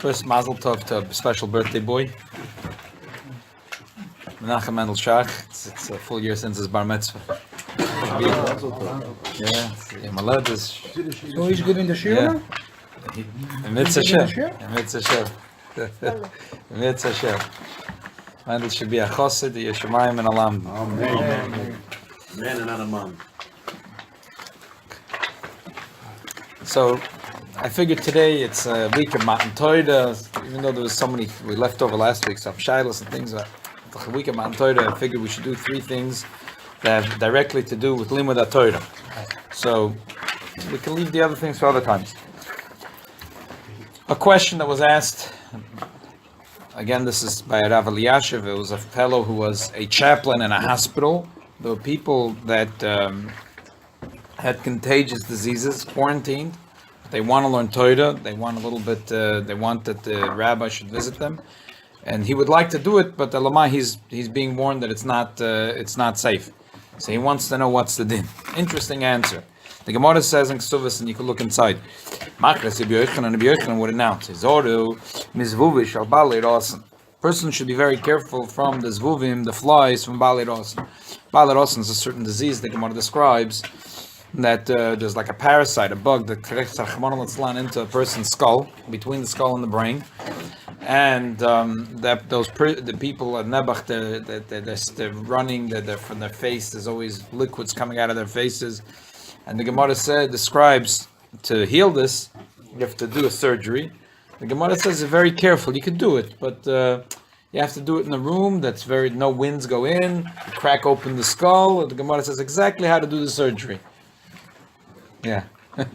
First, Mazel Tov to a special birthday boy, Menachem Mendel Shach. It's a full year since his bar mitzvah. Yeah, Malad is. So he's giving the shir? Mitzvah Shem. Mitzvah Shem. Mitzvah Shem. Mendel should be a chassid, Yeshamayim and Alam. Amen. Man and not a mom. So, I figured today it's a week of Matan Torah, even though there was so many we left over last week, some Sheilos and things. A week of Matan Torah, I figured we should do 3 things that have directly to do with Limud HaTorah. So, we can leave the other things for other times. A question that was asked, again, this is by Rav Eliashiv. It was a fellow who was a chaplain in a hospital. There were people that had contagious diseases, quarantined. They want to learn Torah. They want a little bit. They want that the rabbi should visit them, and he would like to do it. But Elamai, he's being warned that it's not safe. So he wants to know what's the din. Interesting answer. The Gemara says in Ksuvas, and you can look inside. Machras Rabbi Yochanan and Rabbi Yochanan would announce, "Zoru mizvuvish al balei rosen." Person should be very careful from the zvuvim, the flies from balei rosen. Balei rosen is a certain disease the Gemara describes. That there's like a parasite, a bug that collects into a person's skull, between the skull and the brain, and that the people at Nebuch, they're running, they're from their face. There's always liquids coming out of their faces, and the Gemara describes to heal this, you have to do a surgery. The Gemara says very careful. You can do it, but you have to do it in a room that's no winds go in. You crack open the skull. The Gemara says exactly how to do the surgery. Yeah. There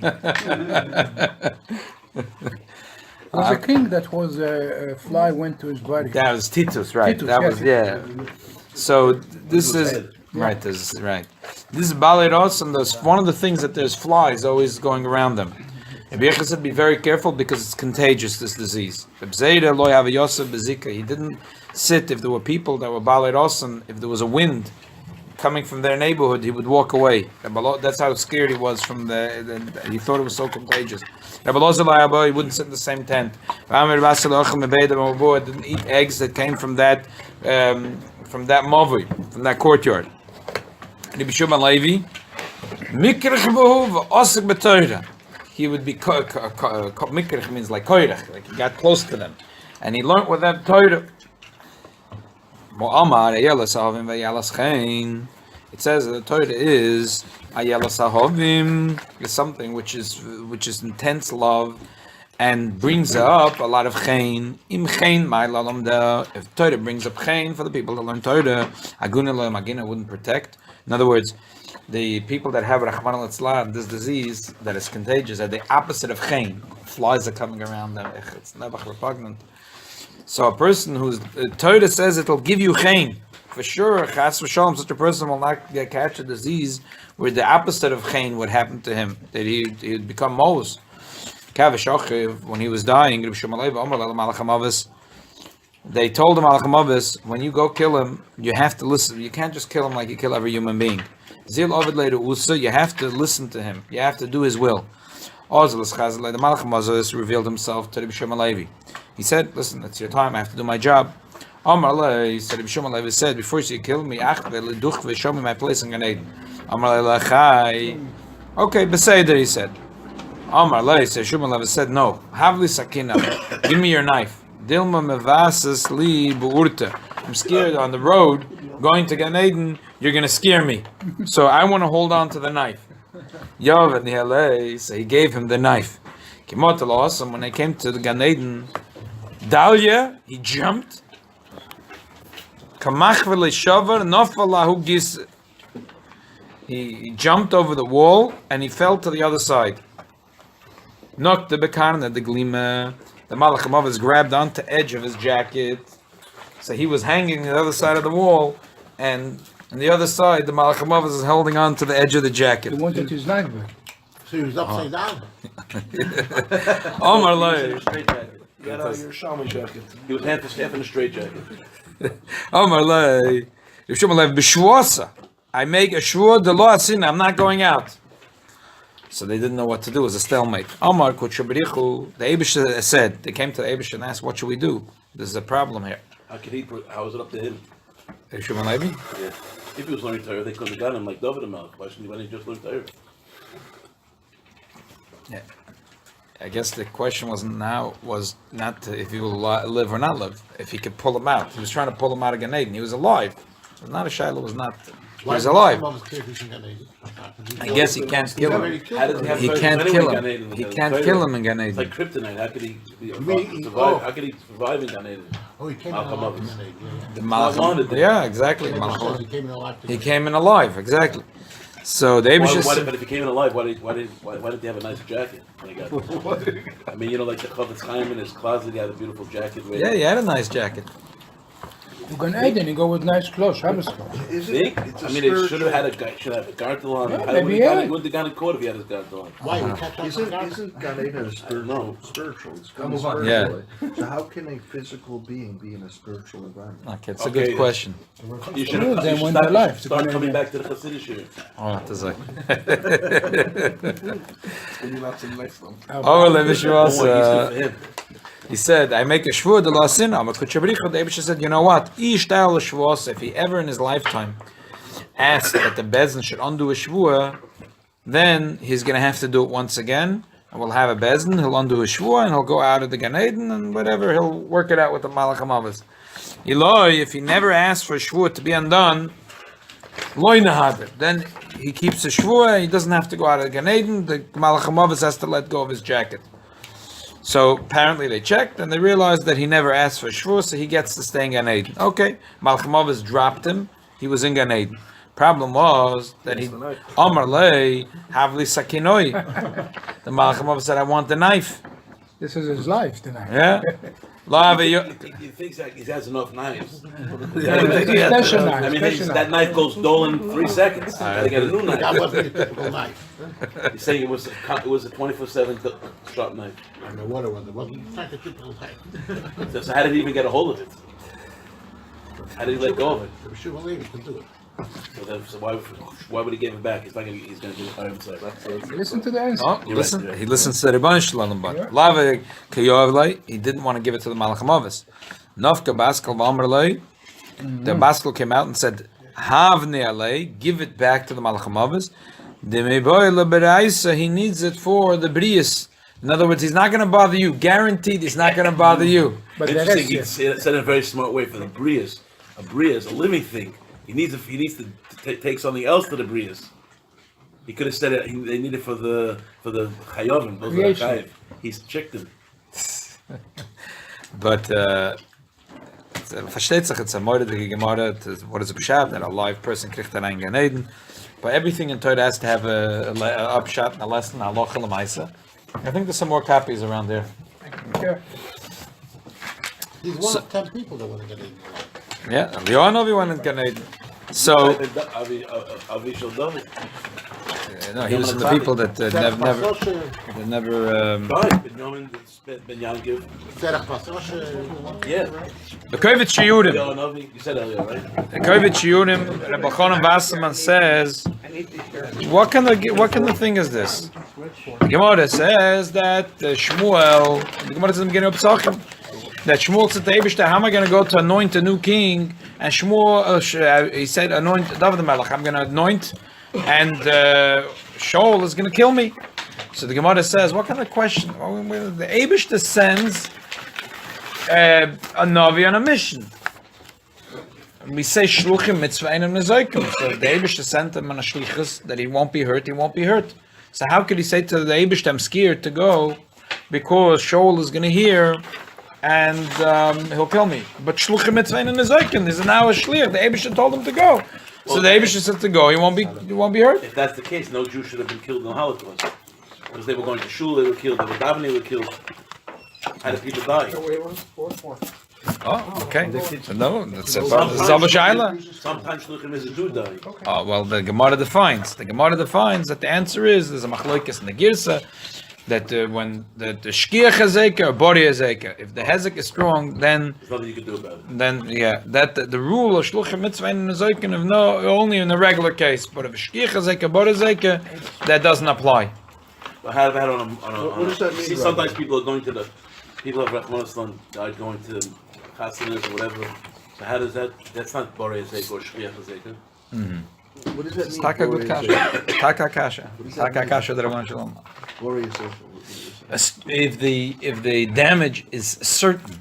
was a king that was a fly went to his body. That was Titus, right? Titus, that yes, was So this is right. This is right. This is Balei Ros, and there's one of the things that there's flies always going around them. Rabbi Yechon said, be very careful because it's contagious. This disease. He didn't sit if there were people that were Balei Ros, and if there was a wind coming from their neighborhood, he would walk away. That's how scared he was from he thought it was so contagious. He wouldn't sit in the same tent. Didn't eat eggs that came from that movie, from that courtyard. He would be mikrich means like koirach, like he got close to them, and he learned with that Torah. It says that the Torah is is something which is intense love and brings up a lot of chen. If Torah brings up chen for the people that learn Torah, aguna wouldn't protect. In other words, the people that have Rachmana litzlan, this disease that is contagious, are the opposite of chen. Flies are coming around them. It's never repugnant. So a person whose Torah says it'll give you chen, for sure, chas v'shalom, such a person will not catch a disease where the opposite of chen would happen to him, that he'd become Mos. When he was dying, they told him, when you go kill him, you have to listen. You can't just kill him like you kill every human being. You have to listen to him. You have to do his will. The Malach revealed himself to Rabbi Shimon Levi. He said, listen, it's your time, I have to do my job. He said, Rabbi Shimon Levi said, before you kill me, show me my place in Gan Eden. Okay, Beseder, he said. Shimon Levi said, no, Havli Sakina, give me your knife. Dilma Mevasas Li Buurta. I'm scared on the road, going to Gan Eden, you're going to scare me. So I want to hold on to the knife. So he gave him the knife. When they came to the Gan Eden, Dalia, he jumped. He jumped over the wall and he fell to the other side. Knocked the bekarna, the glima. The Malach HaMavos grabbed onto the edge of his jacket. So he was hanging on the other side of the wall, and on the other side, the Malach HaMavos is holding on to the edge of the jacket. He wanted his knife back. So he was upside down. Omar Lay. Get out your shaman jacket. He was half in a straight jacket. Omar Lay. I make a shvur, the law sin, I'm not going out. So they didn't know what to do. It was a stalemate. Amar Kutshabirichu, the Eibishter said, they came to the Eibishter and asked, what should we do? There's a problem here. How is it up to him? Eibishter Levi? Yeah. If he was learning Torah, they could have got him like David Amelch. Why shouldn't he just learn Torah? Yeah. I guess the question was not if he will live or not live, if he could pull him out. He was trying to pull him out of Gan Eden. He was alive. It was not a Shiloh, was not. He was alive. I guess he can't kill him. He can't kill him. He can't kill him in Gan Eden. It's like kryptonite. How could he survive? How could he survive in Gan Eden? Oh, he came in alive in Gan Eden. The Malachim. Yeah, exactly. He came in alive. Exactly. So the Eibishter. But if he came in alive, why did he have a nice jacket when he got there? I mean, like the Chavetz Chaim in his closet, he had a beautiful jacket. Yeah, he had a nice jacket. You can add and you go with nice clothes, Shabbos clothes. See? I mean, it should have had a gartel on. Yeah, Wouldn't maybe the guy caught if he had his gartel on? Why? Isn't Gan Eden spiritual? It's spiritual. Yeah. So how can a physical being be in a spiritual environment? Okay, it's a good question. You should Then when they're alive, start coming back to the Hasidic shir. Oh, das ist Oh, he said, I make a shvur de la sin, but Kutshabricha, the Eibishter said, you know what? If he ever in his lifetime asked that the Bezdin should undo a shvur, then he's going to have to do it once again, and we'll have a Bezdin, he'll undo a shvur, and he'll go out of the Gan Eden, and whatever, he'll work it out with the Malach HaMavos. Eloi, if he never asks for a shvur to be undone, Loi Nahaber, then he keeps a shvur, he doesn't have to go out of the Gan Eden, the Malach HaMavos has to let go of his jacket. So apparently they checked and they realized that he never asked for shvur, so he gets to stay in Gan Eden. Okay, Malach HaMavos dropped him, he was in Gan Eden. Problem was that he Amar Lei Havli Sakinoi. The Malach HaMavos said, I want the knife. This is his life tonight. Yeah. He thinks that he has enough knives. Special knife. I mean, that knife goes dull in 3 seconds. They get a new knife. That wasn't a typical knife. He's saying it was a 24/7 sharp knife. I don't know what it was. It wasn't like a typical knife. So how did he even get a hold of it? How did he let go of it? The Shuvah Levi can do it. So why would he give it back? He's going to do it by himself. Listen to the answer. Oh, listen, he listens to the Rebbeinu Shalom, but Lava Kayoavlei, he didn't want to give it to the Malach HaMavos. Nafka Baskel V'Amrlei, the Baskel came out and said, Havne Alei, give it back to the Malach HaMavos. The Meboy Leberaisa, he needs it for the Brias. In other words, he's not going to bother you. Guaranteed, he's not going to bother you. But interesting. He said it in a very smart way for the Brias. A Brias, a living thing. He needs to take something else to the Brias. He could have said it. They need it for the Chayovim. Those are the Chayiv. He's tricked him. But versteht sich, it's a moidige Gemara. What is a Pshat? That a live person kriegt ein Gan Eden. But everything in Torah has to have a upshot, a lesson, a halacha l'maisa. I think there's some more copies around there. Yeah. He's one of 10 people that want to get in. Yeah, Leonovi went in Gan Eden. So, Avishal David. no, he was in the people that never. Ben Yankiv. Yeah. The Kovetz Shiyudim. You said earlier, right? The Kovetz Shiyudim. Rabbi Yochanan Wasserman says, what kind of thing is this? The Gemara says that Shmuel. The Gemara says in the beginning of Pesachim that Shmuel said to Eibishter, how am I going to go to anoint a new king? And Shmuel, he said, anoint David the Melech. I'm going to anoint, and Shaul is going to kill me. So the Gemara says, what kind of question? The Eibishter sends a Navi on a mission. And we say Shluchim mitzvah and Nezoikim. So the Eibishter sent him on a Shlichus that he won't be hurt, So how could he say to the Eibishter, I'm scared to go because Shaul is going to hear and he'll kill me? But Shluchim mitzvah and Nezoikim is now a Shlich. The Eibishter told him to go. So the Eibishter said to go, he won't be hurt. If that's the case, no Jew should have been killed in the Holocaust. Because they were going to shul, they were killed. They were davening, they were killed. How did people die? Oh, okay. No, that's Zava Shaila. Sometimes shluchim is a Jew dying. Oh, well, the Gemara defines. The Gemara defines that the answer is there's a machlokes in the Girsa that when the shkiach hazeka or bori hazeka, if the hezek is strong, then There's nothing you can do about it. then yeah, that the rule of shluchim mitzvah and nezoikin of no only in a regular case, but if a shkiach hazeka bori hazeka, that doesn't apply. I had on a What does that mean, See, Rabbi? sometimes people are going to people of Rahman died going to Chassidus or whatever. So how does that? That's not Borei Zeik or Shriach Zeik. What does that It's mean? taka good Boreas kasha. Zeik? Taka kasha. does that Taka mean? kasha that I want to Boreas Zeik. if the damage is certain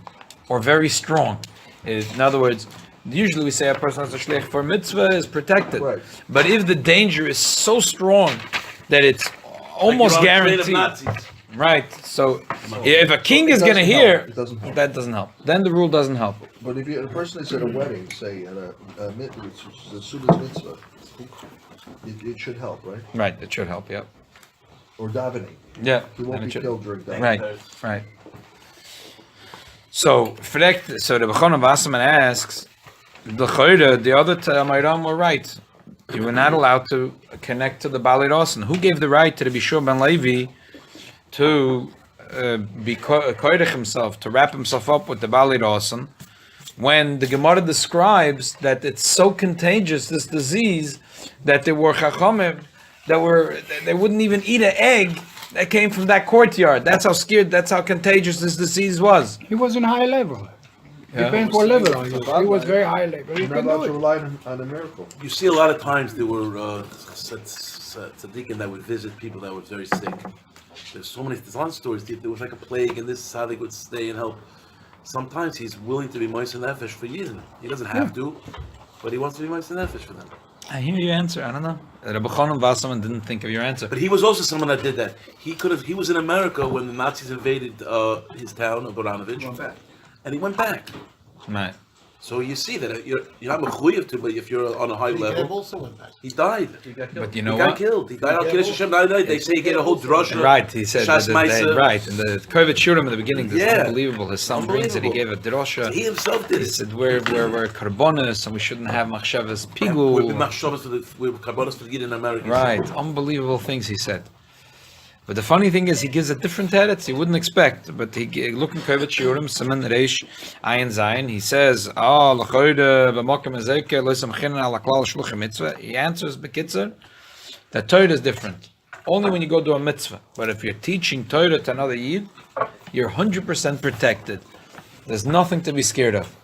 or very strong, in other words, usually we say a person has a shliach for mitzvah is protected. Right. But if the danger is so strong that it's almost guaranteed, right? So if a king is going to hear, It doesn't help. that doesn't help. Then the rule doesn't help. But if a person is at a wedding, say at a Suda's mitzvah, it should help, right? Right, it should help. Yeah, Or davening. yeah. He won't then be it should- killed during davening. Right, right. So, so the Yochanan Wasserman asks, the other Talmidim were right. You were not allowed to connect to the Bali Rosen. Who gave the right to the Bishur ben Levi to be koidech himself, to wrap himself up with the Bali Rosen, when the Gemara describes that it's so contagious, this disease, that there were chachamim they wouldn't even eat an egg that came from that courtyard. That's how scared, that's how contagious this disease was. He was in high level. Depends what level are you. He was very high level. He You're not can allowed do to it. rely on a miracle. You see a lot of times there were tzaddikim that would visit people that were very sick. There's a lot of stories. There was like a plague, and this is how they would stay and help. Sometimes he's willing to be moist nefesh for years. He doesn't have to, but he wants to be moist nefesh for them. I hear your answer. I don't know. Rabbi Yochanan Wasserman didn't think of your answer. But he was also someone that did that. He could have. He was in America when the Nazis invaded his town of Baranovich, and he went back. Right. So you see that you're not mechuyev to, but if you're on a high level, also went back. he died. But you know He got what? killed. He died on Kiddush Hashem. They say he get a whole drasha. Right, he said Shas Maisa. right, and the Kovet Shurim at the beginning, this Yeah. unbelievable. His son brings it, he gave a drosha. He himself did He it. said we're karbonis and we shouldn't have machshavas We're pigul. we're karbonos for the Yid in America. Right, unbelievable things he said. But the funny thing is, he gives a different teretz you wouldn't expect. But he look in Kovet Shurim, Siman Reish Ayin Zayin. He says, l'choyde b'mokem ezeke loisam chinen ala klal shluchim mitzvah. He answers bekitzer that Torah is different. Only when you go do a mitzvah. But if you're teaching Torah to another Yid, you're 100% protected. There's nothing to be scared of.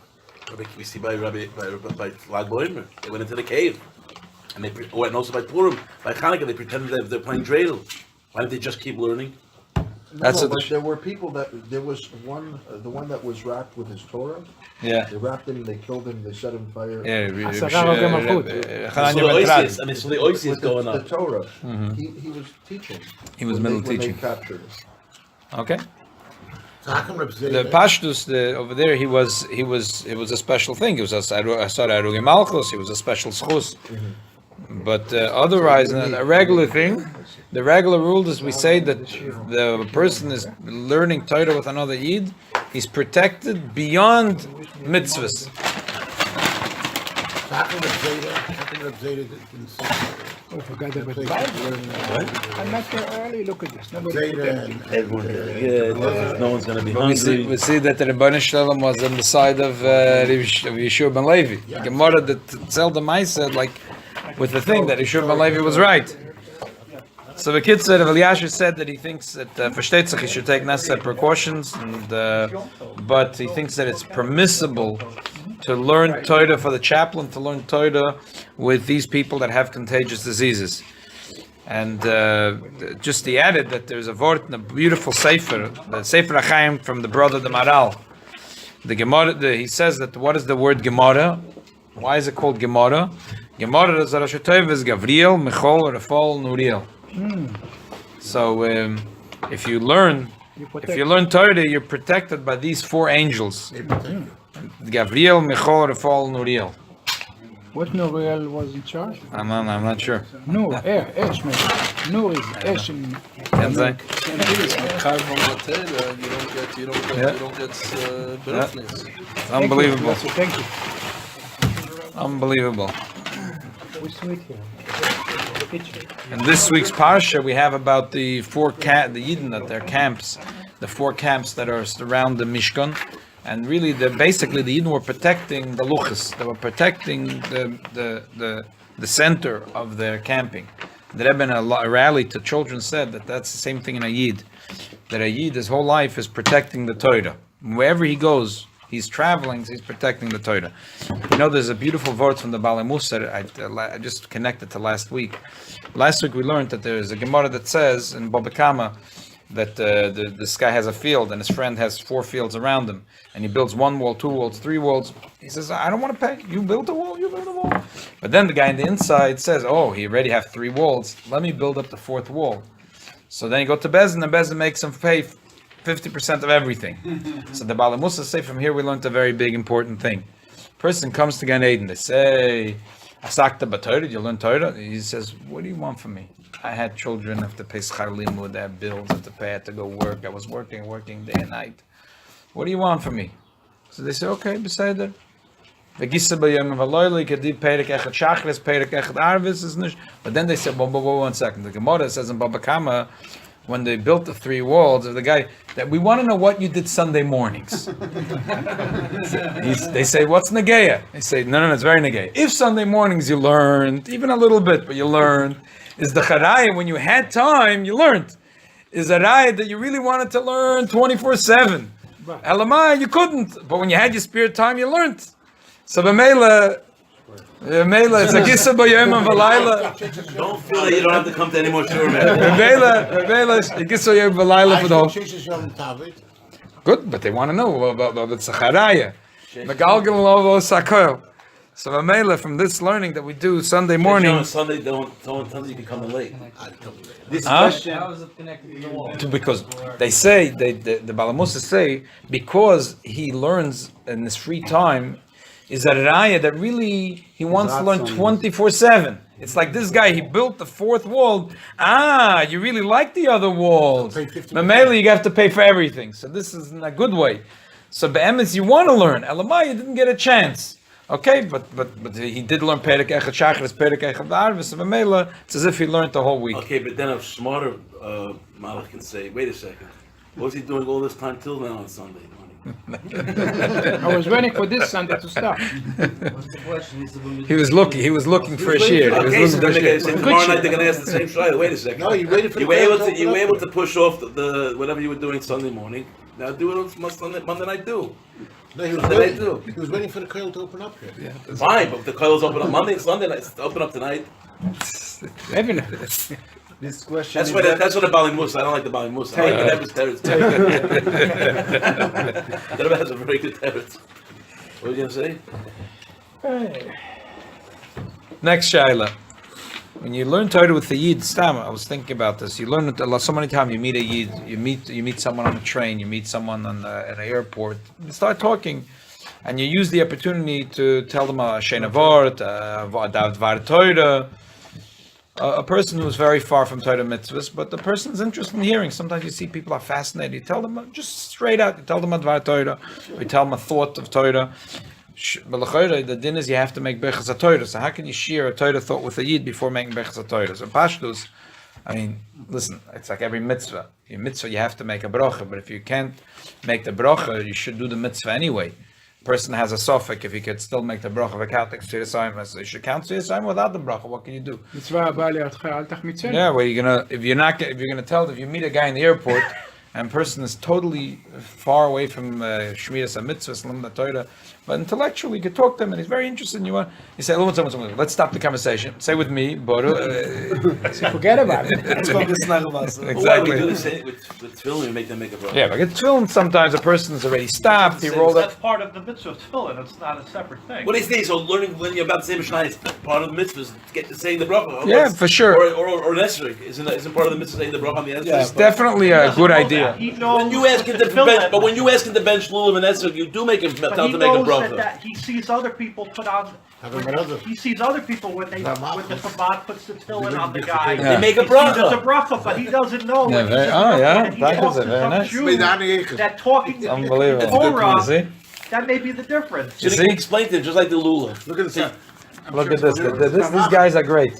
We see by Rabbi by Lag Boimer. They went into the cave, and and also by Purim, by Hanukkah, they pretended they're playing dreidel. Why didn't they just keep learning? That's No, what but there were people there was one, the one that was wrapped with his Torah. Yeah. They wrapped him, they killed him, they set him fire. Yeah, So the oisi is going The on. Torah, he was teaching. He was when middle when teaching. They captured him. Okay. So how come Reb The Zayda- Pashtus over there, it was a special thing. It was a Arugi Malchus. It was a special schus. But otherwise, a regular thing, the regular rule is we say that the person is learning Torah with another Yid, he's protected beyond mitzvahs. So how come Reb Zayda didn't say Oh, forgot about the Bible. I'm not there early. Look at this. Nobody Zayda and No one's going to be But we see that the Rebbeinu Shalom was on the side of Yeshua ben Levi. The Gemara that tell the Maisa like with the thing that Yeshua ben Levi was right. So the kid said, Eliashar said that he thinks that versteht sich, he should take necessary precautions, and but he thinks that it's permissible to learn Torah for the chaplain to learn Torah with these people that have contagious diseases. And just he added that there's a word in a beautiful sefer, the Sefer HaChaim from the brother the Maral. The Gemara, he says that what is the word Gemara? Why is it called Gemara? Gemara is Rosh Tov is Gavriel, Michol, Rafal, Nuriel. So if you learn Torah, you're protected by these four angels. Gavriel, Michol, Rafal, Nuriel. What Nuriel was in charge? I'm not sure. Nur, Esh, maybe. Nur is Esh in... Can't say. You don't get berufnis. It's unbelievable. Thank you. Unbelievable. We're sweet here. The picture. In this week's Parsha, we have about the the Yidden at their camps, the four camps that are around the Mishkan, and really, basically the Yidden were protecting the luchas. They were protecting the center of their camping. The Rebbe in a rally to children said that that's the same thing in a Yid. That a Yid, his whole life is protecting the Torah. Wherever he goes, he's traveling, he's protecting the Torah. You know, there's a beautiful word from the Baalei Mussar. I just connected to last week. Last week we learned that there's a Gemara that says in Baba Kama that this guy has a field and his friend has 4 fields around him, and he builds 1 wall, 2 walls, 3 walls. He says, I don't want to pay. You build a wall, you build a wall. But then the guy on the inside says, oh, he already have 3 walls. Let me build up the 4th wall. So then you go to Bezdin, and Bezdin makes him pay 50% of everything. So the Baalei Mussar say, from here we learned a very big important thing. Person comes to Gan Eden, they say, Asakta b'Torah, did you learn Torah? He says, what do you want from me? I had children, I have to pay schar limud, I have bills, I have to pay, I had to go work, I was working day and night. What do you want from me? So they say, okay, beseder. But then they said, whoa, 1 second. The Gemara says in Baba Kama, when they built the 3 walls, of the guy, that we want to know what you did Sunday mornings. They say, what's Negeya? They say, no, it's very Negeya. If Sunday mornings you learned, even a little bit, but you learned, is the Charaya, when you had time, you learned. Is a Raya that you really wanted to learn 24/7. Elamai, you couldn't, but when you had your spare time, you learned. So B'meila, it's a gissa b'yom and v'layla. Don't feel that you don't have to come to any more shur, man. B'meila, a gissa b'yom v'layla for the whole. Tavid. Good, but they want to know about the Zacharaya. Megalgal lovo sakoil. So B'meila, from this learning that we do Sunday morning. On Sunday, don't tell you can come in late. This question. How is it connected to the wall? Because they say, the Baalei Mussar say, because he learns in his free time, is a raya that really he wants to learn 24/7. It's like this guy, he built the 4th wall. You really like the other walls. Mamela, you have to pay for everything. So this is in a good way. So be'emes, you want to learn. Elamai, you didn't get a chance. Okay, but he did learn Perek Echad Shachris, Perek Echad Arvis. So Mamela, it's as if he learned the whole week. Okay, but then a smarter Malach can say, wait a second, what was he doing all this time till now on Sunday morning? I was waiting for this Sunday to start. He was looking for a shear. Okay, so then they're going to say, tomorrow night they're going to ask the same shayla. Wait a second. No, you waited for you were able to push off the whatever you were doing Sunday morning. Now do it on Monday night too. No, he was waiting for the coil to open up here. Yeah, fine, but if the coils open up Monday and Sunday night, open up tonight. This question. That's what the Baalei Mussar. I don't like the Baalei Mussar. I like the Rebbe's teretz. The Rebbe has a very good teretz. What were you going to say? Next Shaila. When you learn Torah with the Yid, Stam, I was thinking about this. You learn it so many times. You meet a Yid, you meet someone on a train, you meet someone at an airport. You start talking, and you use the opportunity to tell them a Shena Vort, a Dvar Torah. A person who's very far from Torah mitzvahs, but the person's interested in hearing. Sometimes you see people are fascinated. You tell them just straight out. You tell them a Dvar Torah. You tell them a thought of Torah. The din is you have to make Bechas HaTorah. So how can you share a Torah thought with a Yid before making Bechas HaTorah? So Pashtus, I mean, listen, it's like every mitzvah. Your mitzvah, you have to make a bracha, but if you can't make the bracha, you should do the mitzvah anyway. Person has a suffix, if he could still make the bracha without the Tzirasayim, so you should count Tzirasayim without the bracha. What can you do? Yeah, well, if you're gonna tell, if you meet a guy in the airport and person is totally far away from Shmiras HaMitzvahs, Limud HaTorah, but intellectually you could talk to him and he's very interested in you. You say, let's stop the conversation. Say with me, Boru. Forget about it. Exactly. We do the same with tefillin, we make them make a bracha. Yeah, but it's tefillin, sometimes a person is already stopped, he rolled up. That's part of the mitzvah of tefillin, it's not a separate thing. What do you think? So learning when you're about to say Mishnah is part of the mitzvah, saying the bracha. Yeah, for sure. Or Nesrik, isn't part of the mitzvah saying the bracha on the Nesrik? Yeah, it's definitely a good idea. When you ask him to bench lulav and Nesrik, you do make him tell him to make a bracha. That he sees other people put on. He sees other people when the Chabad puts the tefillin on the guy. They make a bracha. There's a bracha, but he doesn't know. Yeah, When he talks to some Jew that talking Unbelievable. Torah, See? that may be the difference. You see? Explain to him just like the lulav. Look at this. Look at this. These guys are great.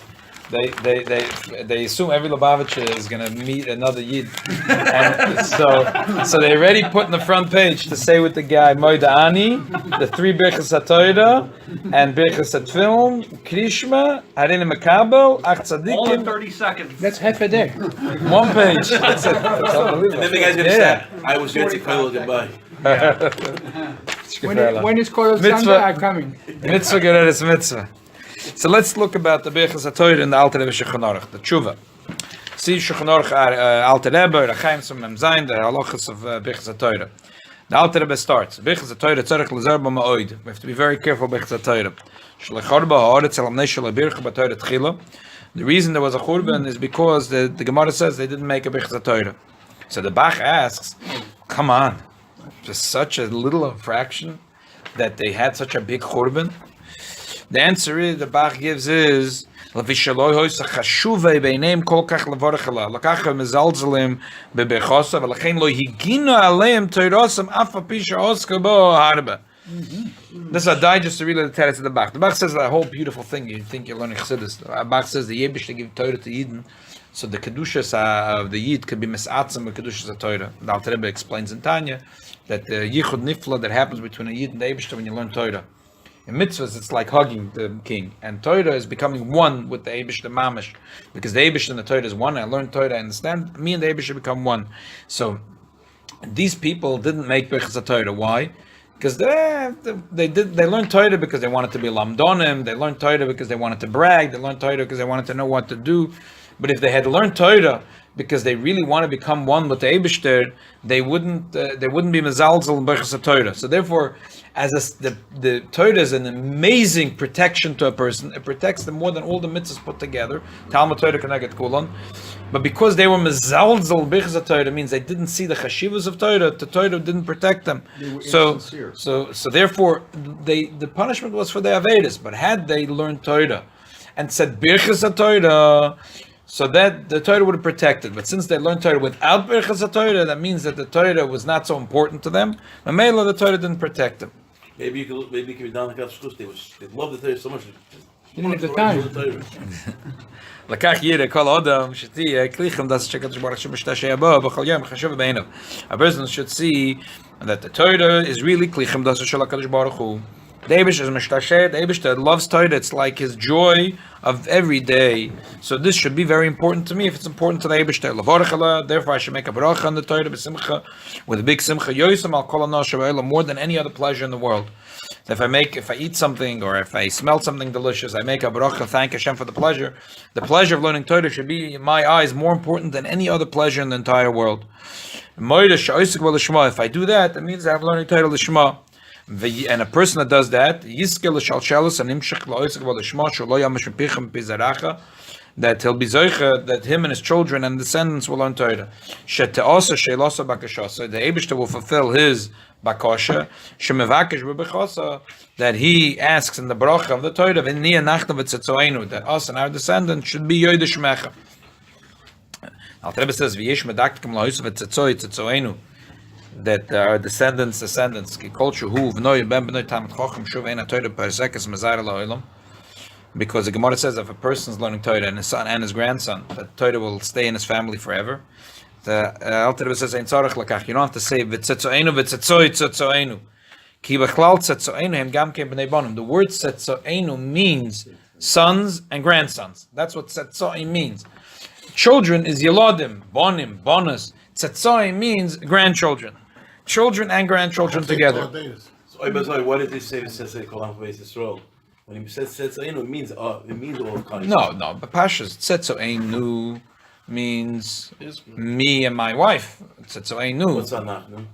they assume every Lubavitcher is going to meet another Yid, and so they already put in the front page to say with the guy Moida Ani, the 3 Birchas HaTorah and Birchas HaTfilm, Krishma, Harin Makabel, Ach All in Tzadikim. 30 seconds. That's half a day. One page. That's it. That's unbelievable. And then the guy's gonna say, I was here to Koil goodbye. When it's called Mitzvah. Sunday, I'm coming. Mitzvah geredes mitzvah. So let's look about the Birchas HaTorah in the Alter Rebbe Shulchan Aruch, the Tshuva. See Shulchan Aruch, Alter Rebbe, Rechaim Som Mem Zayin, the halachas of Birchas HaTorah. The Alter Rebbe starts. Birchas HaTorah tzarich lezer b'ma'od. We have to be very careful with Birchas HaTorah. Shlechor ba'ha'aretz el amnei shel bircha b'Torah tchila. The reason there was a churban is because the Gemara says they didn't make a Birchas HaTorah. So the Bach asks, come on, just such a little fraction that they had such a big churban? The answer is, the Bach gives is, Levishaloi hoisa chashuvei beineim kol kach levorachela. Lakacha mezalzelim bebechosa, v'lachein lo higino aleim toirosam afa pisha oska bo harba. This is a digest to really the teretz of the Bach. The Bach says that whole beautiful thing. You think you're learning Chassidus. The Bach says the Yebish to give Torah to Yidden, so the kedushas of the Yid could be misatzim with kedushas of Torah. The Alter Rebbe explains in Tanya that the yichud nifla that happens between a Yid and the Yebish when you learn Torah. In mitzvahs, it's like hugging the king, and Torah is becoming one with the Eibush, the Mamish, because the Eibush and the Torah is one. I learned Torah, I understand. Me and the Eibush become one. So these people didn't make Birchas HaTorah. Why? Because they learned Torah because they wanted to be lamdonim. They learned Torah because they wanted to brag. They learned Torah because they wanted to know what to do. But if they had learned Torah because they really want to become one with the Eibishter, they wouldn't be mezalzel in Birchas HaTorah. So therefore, the Torah is an amazing protection to a person. It protects them more than all the mitzvahs put together. Talmud Torah Keneget Kulan. But because they were mezalzel Birchas HaTorah, means they didn't see the chashivas of Torah. The Torah didn't protect them. So therefore, the punishment was for the Avedas. But had they learned Torah and said Birchas HaTorah, so that the Torah would have protected. But since they learned Torah without Birchas HaTorah, that means that the Torah was not so important to them. Mamela, the Torah didn't protect them. Maybe you could be down like that. They love the Torah so much. You didn't have the time. לקח ירא כל אדם שתהיה כליכם דס שקדוש ברוך שמשתשע בו בכל יום חשוב בעיניו. A person should see that the Torah is really כליכם דס של הקדוש ברוך הוא. The Eibush is mishtasheh. The Eibush that loves Torah, it's like his joy of every day. So this should be very important to me. If it's important to the Eibush, therefore I should make a bracha on the Torah b'simcha, with a big simcha yosem al kol hanash more than any other pleasure in the world. So if I eat something or if I smell something delicious, I make a bracha, thank Hashem for the pleasure. The pleasure of learning Torah should be, in my eyes, more important than any other pleasure in the entire world. If I do that, that means I have learning Torah l'shma. And a person that does that, that he'll be zoicha, that him and his children and descendants will learn Torah. So the Eibishter will fulfill his bakasha, that he asks in the bracha of the Torah, that us and our descendants should be yoyde shmecha. Alter Rebbe says, that our descendants, because the Gemara says if a person is learning Torah and his son and his grandson, that Torah will stay in his family forever. The Alter Rebbe says, you don't have to say v'tzetzoenu v'tzetzoi tzotzoenu. Ki b'chlal tzotzoenu hem gam kem b'nei bonim. The word tzotzoenu means sons and grandsons. That's what tzetzoi means. Children is yeladim, bonim, bonus. Tzetzoi means grandchildren. Children and grandchildren together. So, why did they say Tzetzoi Kolam Chuvei Yisrael? When he says Tzetzoinu, it means all kinds. No, but Pasha's Tzetzoinu means me and my wife. Tzetzoinu. What's Anachnu?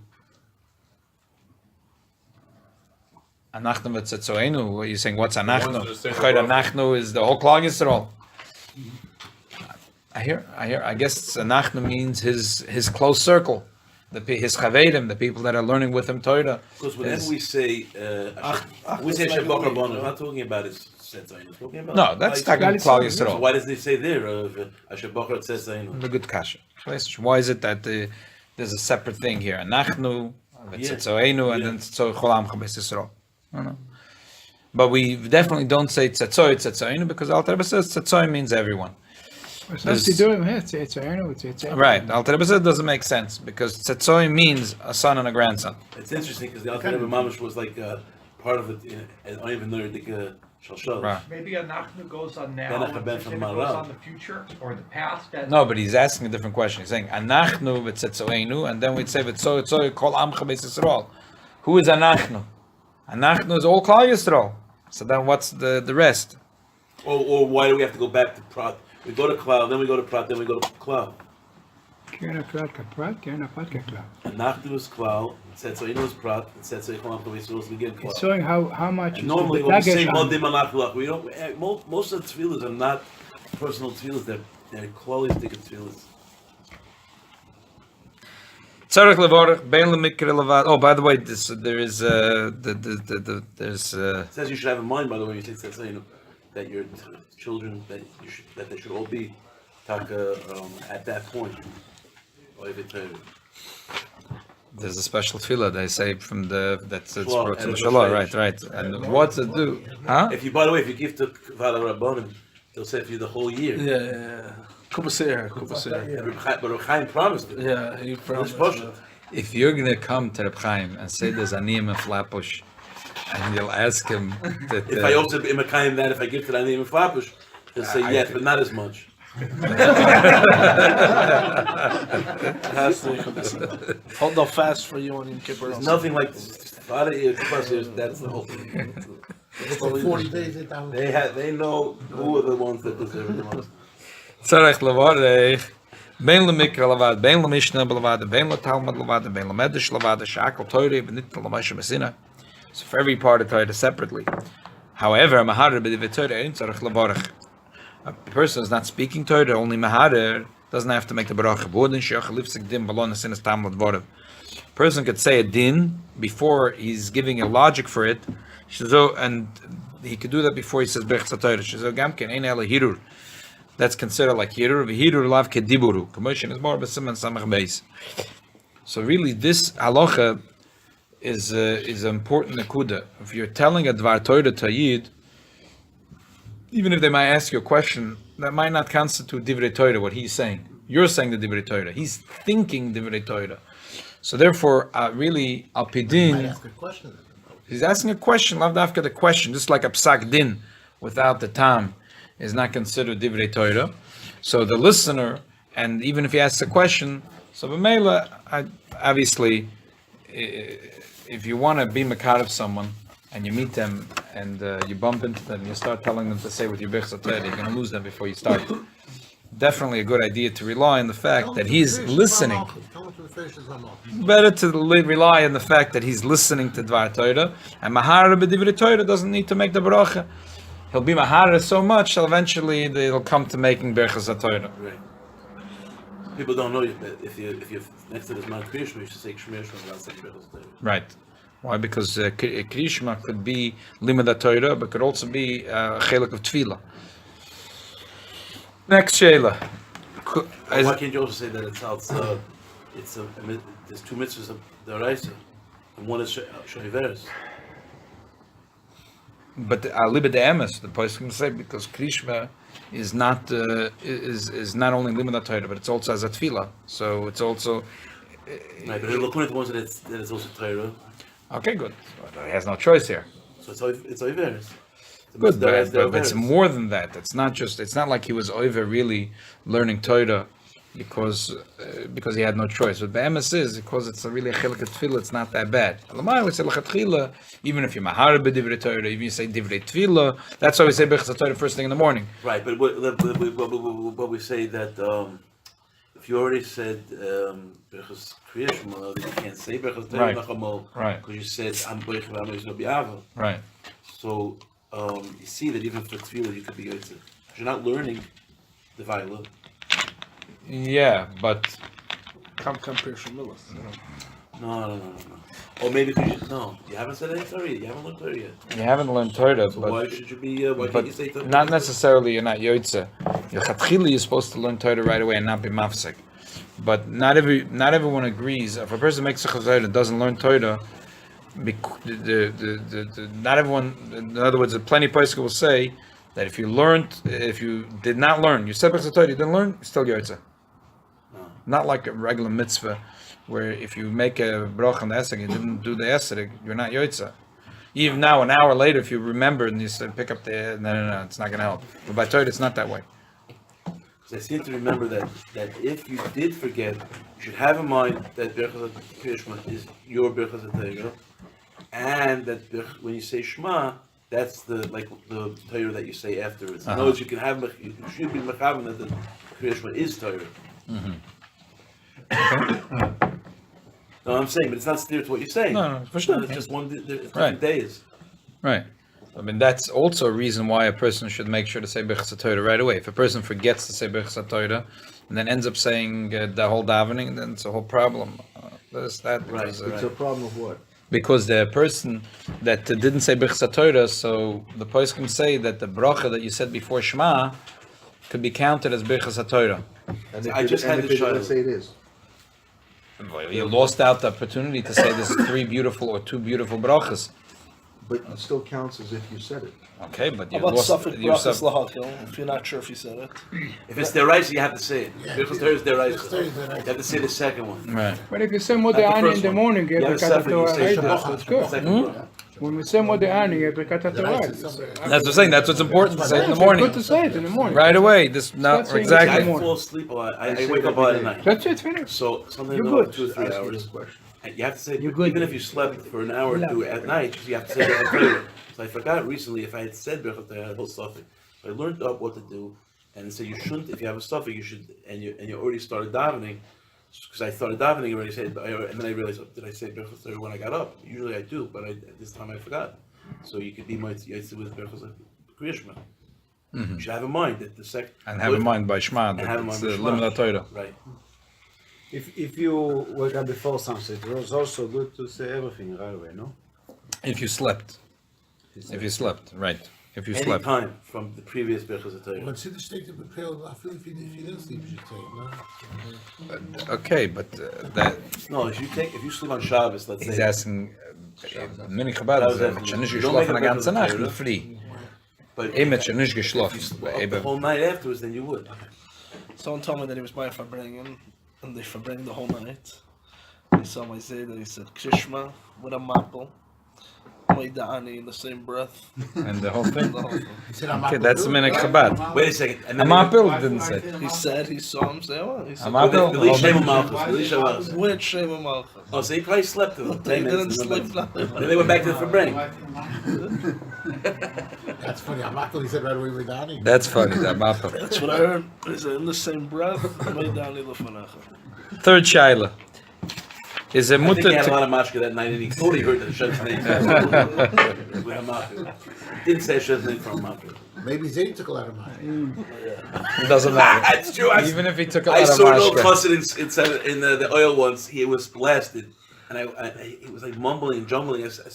Anachnu v'Tzetzoinu. What are you saying? What's Anachnu? Anachnu is the whole Klal Yisrael. I guess Anachnu means his close circle. His chavedim, the people that are learning with him Torah. Because whenever we say Shabbat Rabbanon, we're not talking about his Tzetzoinu. Talking about no, that's talking about Klal Yisrael. So why does they say there Shabbat Tzetzoinu? The good kasha. Why is it that there's a separate thing here? Anachnu, Tzetzoinu, and then Tzetzoy Cholam Chabes Yisrael. I don't know. But we definitely don't say tzetzoy, because Alter Rebbe says tzetzoy means everyone. What's that to do with it? It's Right. Alter Rebbe says it doesn't make sense, because tzetzoy means a son and a grandson. It's interesting because the Alter Rebbe Mamash was like part of it. I don't even know the Sheilos. Right. Maybe Anachnu goes on now, Benach and ben from Tefillah goes Marsov. on the future or the past. That's No, but he's asking a different question. He's saying, Anachnu v'tzetzoenu, and then we'd say, v'tzetzoy kol amcha beis Yisrael. Who is Anachnu? Anachnu is all Klal Yisrael. So then what's the rest? Or why do we have to go back to Prat? We go to Klal, then we go to Prat, then we go to Klal. Anachnu is Klal, Tzetzoinu is Prat, and Tzetzoy kol amcha beis Yisrael is again Klal. It's showing how much. And normally when we say Modim Anachnu, we don't. Most of the tefillahs are not personal tefillahs; they're qualistic tefillahs. Tzarech levorach, bein lemikre levad. Oh, by the way, there is there's. It says you should have in mind, by the way, you say Tzetzoinu, that your children that they should all be taka at that point. There's a special tefillah they say from that's Shalom, brought to and the Shalom, Rosh right. And what to do? Huh? If you, by the way, if you give to Vala Rabbanim, they'll say for you the whole year. Yeah. Kubaseir. But Reb Chaim promised it. Yeah, he promised. If you're gonna come to Reb Chaim and say there's aniyim and flapush, and you'll ask him that If I also be Mekayim that, if I give to the Aniyim and Flapush, he'll say yes, but not as much. Hold no fast for you on Yom Kippur. There's nothing like this. A lot of years plus years, that's the whole thing. For 40 days they down. They know who are the ones that deserve it the most. Tzarech levorach, bein lemikre levad, bein lemishna levad, bein letalmud levad, bein lemedish levad, shakol toire v'nit lemashe mesina. So for every part of Torah separately. However, maharer b'divrei Torah ein tzarech levorach. A person is not speaking Torah, only maharer doesn't have to make the baracha. Bodin sheach lifsik din balon asinas tam ledvorav. Person could say a din before he's giving a logic for it, and he could do that before he says berachas Torah. Shezo gamken ein ela hirur. That's considered like hirur. V'hirur lav kediburu. Commotion is more b'siman samach beis. So really, this halacha is an important nekuda. If you're telling a dvar Torah to Yid, even if they might ask you a question, that might not constitute divrei Torah, what he's saying. You're saying the divrei Torah. He's thinking divrei Torah. So therefore, really, al pidin, he's asking a question, lav dafka the question, just like a psak din without the tam is not considered divrei Torah. So the listener, and even if he asks a question, so b'meila, obviously, if you want to be makar of someone, and you meet them, and you bump into them, you start telling them to say with your berachas Torah, you're going to lose them before you start. Definitely a good idea to rely on the fact that he's listening. Better to rely on the fact that he's listening to Dvar Torah, and Mahara b'divrei Torah doesn't need to make the baracha. He'll be Mahara so much, till eventually they'll come to making berachas Torah. Right. People don't know that if you're next to this Mount Krishma, you should say Shmir Shmir without saying berachas Torah. Right. Why? Because Krishma could be Limud Torah, but could also be a chelik of Tefillah. Next Sheila. Why can't you also say that there's two mitzvahs of the Raisa, and one is Shoiveres? But Libed Emes, the person can say, because Krishma is not is not only Limud Torah, but it's also as a Tefillah. So it's also. Right, but look at the ones that it's also Torah. Okay, good. Well, he has no choice here. So it's Oiveres. Good, but it's more than that. It's not like he was over really learning Torah because he had no choice. But Be'emes is, because it's really a chelik of Tefillah, it's not that bad. Even if you're mahar b'divrei Torah, even if you say divrei Tefillah, that's why we say berachas Torah first thing in the morning. Right, but what we say that if you already said berachas Kriya Shema, then you can't say berachas Torah Nachamol, right? Because you said Am Boich V'Am Yisrael B'Ava, right? So you see that even for Tefillah you could be Yotze. You're not learning the Vayla. Yeah, but Come Pirsha Millis. No. Or maybe because you haven't said any Torah yet. You haven't learned Torah yet. you haven't learned Torah. So but why should you be? Why can't you say Torah? not necessarily you're not Yotze. You're supposed to learn Torah right away and not be mafsek. But not everyone agrees. If a person makes a chazayr and doesn't learn Torah, not everyone. In other words, plenty of places will say that if you did not learn, you said Birchas Torah, you didn't learn, you're still Yotze. Not like a regular mitzvah, where if you make a brach on the esrog, you didn't do the esrog, you're not Yotze. Even now, an hour later, if you remember and you said pick up the no, it's not going to help. But by Torah, it's not that way. I seem to remember that if you did forget, you should have in mind that Birchas Shema is your Birchas Torah, and that when you say Shema, that's the Torah that you say afterwards. In other words, you should be mechavan that the Kriya Shema is Torah. No, I'm saying, but it's not steer to what you're saying. No, for sure. It's just different days. Right. I mean, that's also a reason why a person should make sure to say Birchas Torah right away. If a person forgets to say Birchas Torah and then ends up saying the whole davening, then it's a whole problem. It's a problem of what? Because the person that didn't say Birchas Torah, so the person can say that the bracha that you said before Shema could be counted as Birchas Torah. And I just had this let's say it is. You lost out the opportunity to say there's 3 beautiful or 2 beautiful brachas. But it still counts as if you said it. Okay, but you How about lost. Suffolk brachas lahakil? If you're not sure if you said it, If it's deraisa, you have to say it. Birchas Torah is deraisa. You have to say the second one. Right. But if you say Modeh in the morning, you You have have a Birkat separate, you say Torah. Shabbat. That's good. Second bracha. When we say Modeh you have Birkat Torah. That's what I'm saying. That's what's important to say in the morning. Good to say it in the morning. Right away. This not That's saying I exactly. fall asleep a lot. I wake up a lot at night. That's it, finish. So something You're like good. 2 or 3 Ask you hours. this question. And you have to say, You're good. even if you slept for an hour or 2 at night, you have to say Birchas Torah. So I forgot recently if I had said Birchas Torah, I had a whole suffix. I learned up what to do, and so you shouldn't. If you have a suffix, you should, and you already started davening, because I started davening already. And then I realized, did I say Birchas Torah when I got up? Usually I do, but this time I forgot. So you could be with Birchas Kriya Shema. You should have in mind that the second And have in mind by Shema and have that in it's mind the Shema. limit of Torah. Right. If you wake up before sunset, it was also good to say everything right away, no? If you slept. If you slept, right. If you Any slept. time from the previous Birchas Torah. But see the state of the prayer, I feel if you didn't sleep, you should say, no? Okay, but that No, if you sleep on Shabbos, let's he's say. asking. Mini Chabad That was ist, it. schon nicht You don't make geschlafen a die ganze Birchas Nacht, Torah. nur free. But Eben schon nicht if you geschlafen. slept the Eben. whole night afterwards, then you would. someone told me that he was buying Farbrengen, and they Farbrengen the whole night. He saw my Zayda, he said Krishma with a maple, Moidani in the same breath. And the whole thing. The whole thing. He said, I'm Okay, that's Mini Chabad. Wait a second. And A mapil didn't say. He said he saw him say, oh, he A said, mapil. with Shema Malchus. Oh, so he probably slept for 10 They didn't minutes. sleep. Then they went back to the Fabring. That's funny. I'm not he said right away with Donnie. That's funny. That mapil. That's what I heard. He said, in the same breath, Moidani Lefanecha. Third shaila. Is a I think mutter he had a to lot of mashka that night, and he totally heard the Hashem's name. With Hamaku. Didn't say Hashem's name from Hamaku. Maybe Zay took a lot of money. It doesn't matter. That's true. Even if he took a I lot of saw an old mashka. chassid in the oil once. He was blasted, and he was like mumbling and jumbling. I said,